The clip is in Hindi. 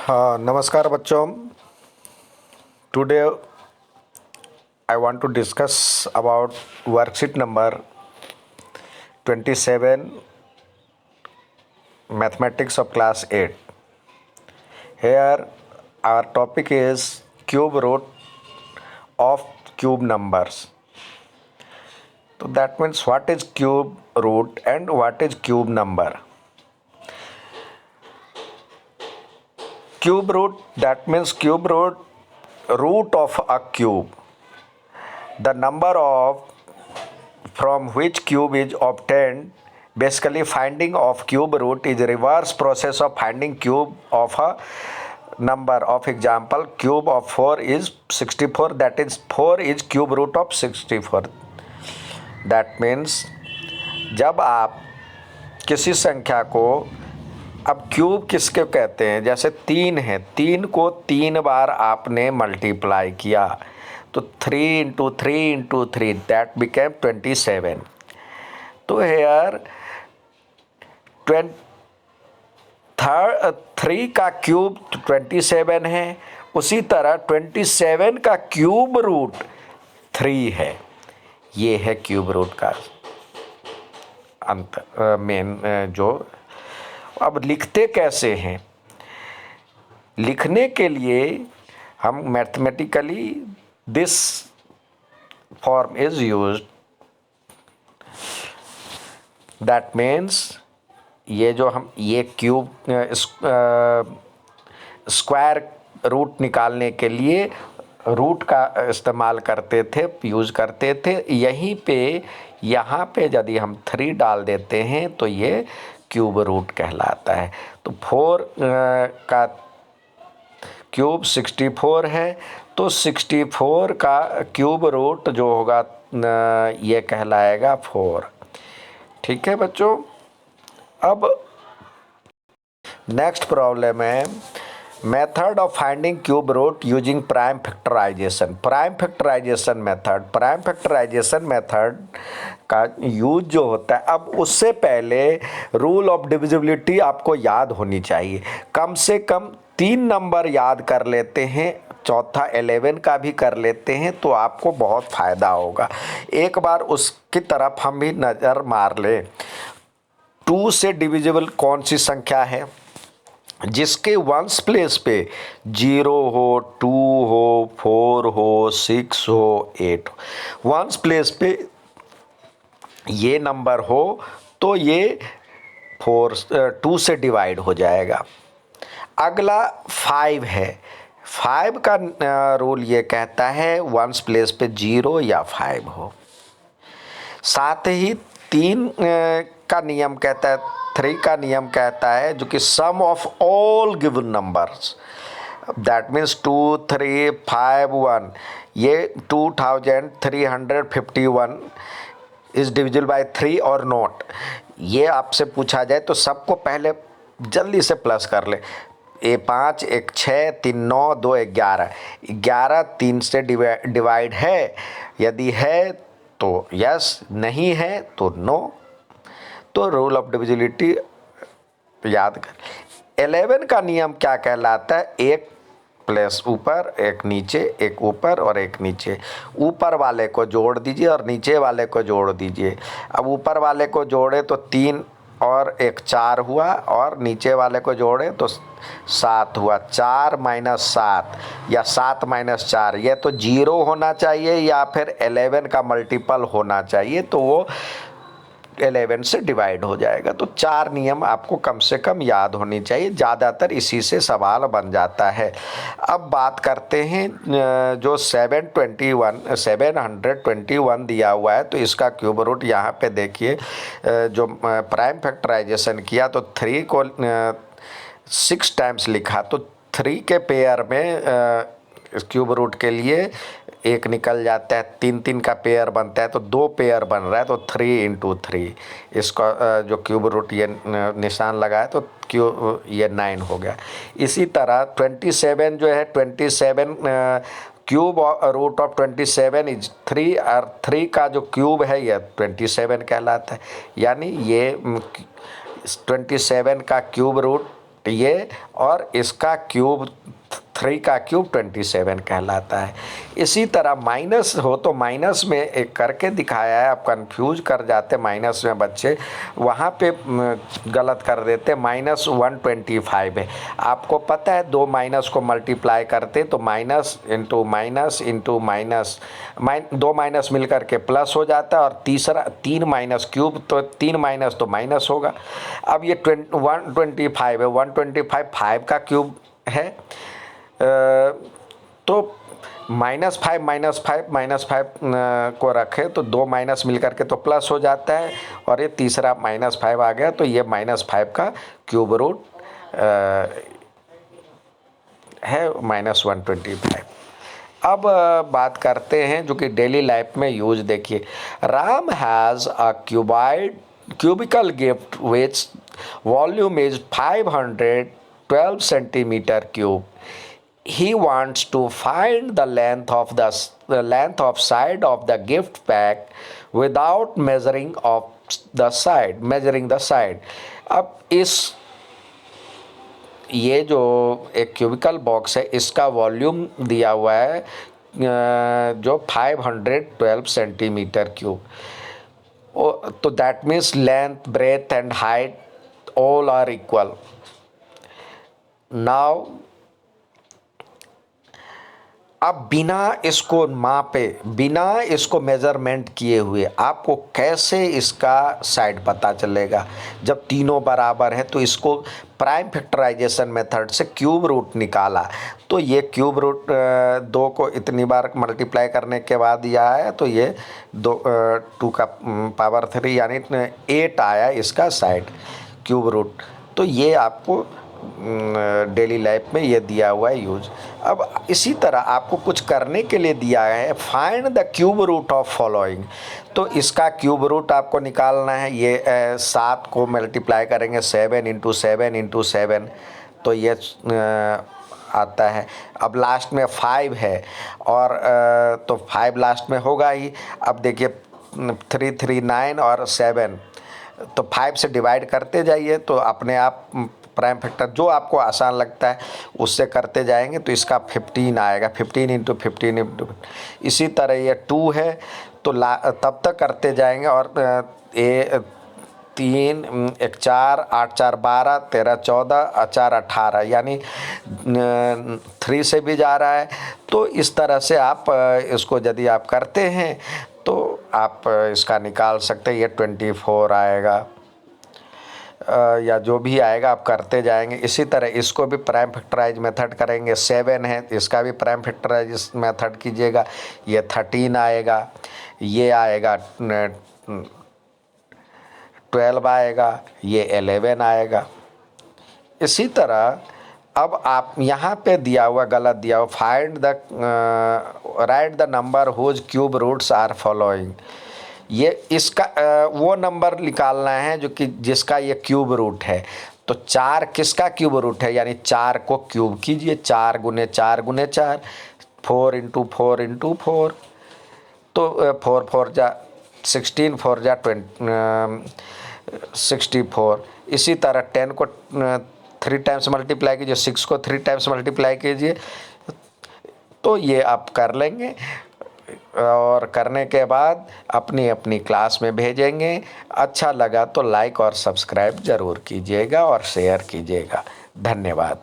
हाँ, नमस्कार बच्चों। Today I want to discuss about worksheet number 27 mathematics of class 8. Here our topic is cube root of cube numbers. So that means what is cube root and what is cube number. Cube root, that means cube root of a cube. The number of from which cube is obtained. Basically, finding of cube root is a reverse process of finding cube of a number. Of example, cube of 4 is 64. That is 4 is cube root of 64. That means जब आप किसी संख्या को, अब क्यूब किसके कहते हैं, जैसे 3 है, 3 को 3 बार आपने मल्टीप्लाई किया तो 3 इंटू 3 इंटू 3 दैट बिकेम 27. तो हेयर 3 का क्यूब 27 है, उसी तरह 27 का क्यूब रूट 3 है. ये है क्यूब रूट का अंतर मेन जो. अब लिखते कैसे हैं? लिखने के लिए हम mathematically this form is used. That means ये जो हम ये क्यूब स्क्वायर रूट निकालने के लिए रूट का इस्तेमाल करते थे, यूज करते थे. यहीं पे यहाँ पे यदि हम 3 डाल देते हैं तो ये क्यूब रूट कहलाता है. तो 4 का क्यूब 64 है, तो 64 का क्यूब रूट जो होगा ये कहलाएगा 4. ठीक है बच्चों. अब नेक्स्ट प्रॉब्लम है method of finding cube root using prime factorisation. Prime factorisation method, prime factorisation method का यूज जो होता है, अब उससे पहले रूल ऑफ डिविजिबिलिटी आपको याद होनी चाहिए. कम से कम 3 नंबर याद कर लेते हैं, चौथा 11 का भी कर लेते हैं तो आपको बहुत फ़ायदा होगा. एक बार उसकी तरफ हम भी नज़र मार लें. 2 से डिविजिबल कौन सी संख्या है जिसके वंस प्लेस पे 0 हो, 2 हो, 4 हो, 6 हो, 8 हो. वंस प्लेस पे ये नंबर हो तो ये 2 से डिवाइड हो जाएगा. अगला 5 है. 5 का रूल ये कहता है वंस प्लेस पे 0 या 5 हो. साथ ही 3 का नियम कहता है, 3 का नियम कहता है जो कि sum of all given numbers, that means 2, 3, 5, 1, ये 2351 इज डिविजिबल बाय 3 और नॉट. ये आपसे पूछा जाए तो सबको पहले जल्दी से प्लस कर ले. 5, 1, 6, 3, 9, 2, 11. 11 3 से डिवाइड है, यदि है तो यस, नहीं है तो नो. तो रूल ऑफ डिविजिबिलिटी याद कर. 11 का नियम क्या कहलाता है? एक प्लस ऊपर, एक नीचे, एक ऊपर और एक नीचे. ऊपर वाले को जोड़ दीजिए और नीचे वाले को जोड़ दीजिए. अब ऊपर वाले को जोड़े तो 3 और 1 4 हुआ, और नीचे वाले को जोड़े तो 7 हुआ. 4 माइनस 7 या 7 माइनस 4, ये तो 0 होना चाहिए या फिर 11 का मल्टीपल होना चाहिए, तो वो 11 से डिवाइड हो जाएगा. तो 4 नियम आपको कम से कम याद होनी चाहिए. ज़्यादातर इसी से सवाल बन जाता है. अब बात करते हैं जो 721 दिया हुआ है, तो इसका क्यूब रूट यहाँ पे देखिए. जो प्राइम फैक्टराइजेशन किया तो 3 को 6 टाइम्स लिखा, तो 3 के पेयर में क्यूब रूट के लिए 1 निकल जाता है. 3 का पेयर बनता है तो 2 पेयर बन रहा है, तो 3 इंटू 3 इसका जो क्यूब रूट ये निशान लगा है तो ये 9 हो गया. इसी तरह 27 जो है, 27 क्यूब रूट ऑफ 27 इज 3, और 3 का जो क्यूब है ये 27 कहलाता है. यानी ये 27 का क्यूब रूट ये, और इसका क्यूब 3 का क्यूब 27 कहलाता है। इसी तरह माइनस हो तो माइनस में एक करके दिखाया है, आप कंफ्यूज कर जाते माइनस में बच्चे, वहाँ पे गलत कर देते। -125 है, आपको पता है 2 माइनस को मल्टीप्लाई करते तो minus into minus into minus, 2 minus मिल करके प्लस हो जाता है, और तीसरा 3 माइनस क्यूब, तो 3 माइनस तो माइनस होगा। अब ये 125 है, 125 5 का क्यूब है, तो -5 -5 को रखें तो 2 माइनस मिल करके तो प्लस हो जाता है, और ये तीसरा -5 आ गया, तो ये -5 का क्यूब रूट है -125। अब बात करते हैं जो कि डेली लाइफ में यूज, देखिए, Ram has a cubical gift which volume is 512 centimeter cube. He wants to find the length of side of the gift pack without measuring the side. अब ये जो एक क्यूबिकल बॉक्स है, इसका वॉल्यूम दिया हुआ है जो 512 सेंटीमीटर क्यूब, तो that means length, breadth and height all are equal. Now अब बिना इसको मापे, बिना इसको मेज़रमेंट किए हुए आपको कैसे इसका साइड पता चलेगा? जब तीनों बराबर है तो इसको प्राइम फैक्टराइजेशन मेथड से क्यूब रूट निकाला, तो ये क्यूब रूट 2 को इतनी बार मल्टीप्लाई करने के बाद यह आया, तो ये 2 का पावर 3 यानी 8 आया इसका साइड क्यूब रूट। तो ये आपको डेली लाइफ में ये दिया हुआ है यूज। अब इसी तरह आपको कुछ करने के लिए दिया है, find the cube root of following, तो इसका क्यूब रूट आपको निकालना है। ये 7 को मल्टीप्लाई करेंगे 7 इंटू 7 इंटू 7, तो ये आता है। अब लास्ट में 5 है, और तो 5 लास्ट में होगा ही। अब देखिए 3 3 9 और 7, तो 5 से डिवाइड करते जाइए, तो अपने आप प्राइम फैक्टर जो आपको आसान लगता है उससे करते जाएंगे, तो इसका 15 आएगा, 15 इंटू 15 इंटू। इसी तरह ये 2 है, तो तब तक करते जाएंगे, और 3 1 4 8 4 12 13 14 4 18, यानी 3 से भी जा रहा है। तो इस तरह से आप इसको यदि आप करते हैं तो आप इसका निकाल सकते हैं। ये 24 आएगा, या जो भी आएगा आप करते जाएंगे। इसी तरह इसको भी प्राइम फैक्टराइज मेथड करेंगे। 7 है, इसका भी प्राइम फैक्टराइज मेथड कीजिएगा, ये 13 आएगा, ये आएगा 12 आएगा, ये 11 आएगा। इसी तरह अब आप यहाँ पे दिया हुआ, गलत दिया हुआ, find the write the number whose cube roots are following, ये इसका वो नंबर निकालना है जो कि जिसका ये क्यूब रूट है। तो 4 किसका क्यूब रूट है, यानी 4 को क्यूब कीजिए, 4 गुने 4 गुने 4, 4 इंटू 4 इंटू 4, तो 4 4 जा 16, 4 जा 64। इसी तरह 10 को 3 टाइम्स मल्टीप्लाई कीजिए, 6 को 3 टाइम्स मल्टीप्लाई कीजिए, तो ये आप कर लेंगे। और करने के बाद अपनी अपनी क्लास में भेजेंगे। अच्छा लगा तो लाइक और सब्सक्राइब ज़रूर कीजिएगा और शेयर कीजिएगा। धन्यवाद।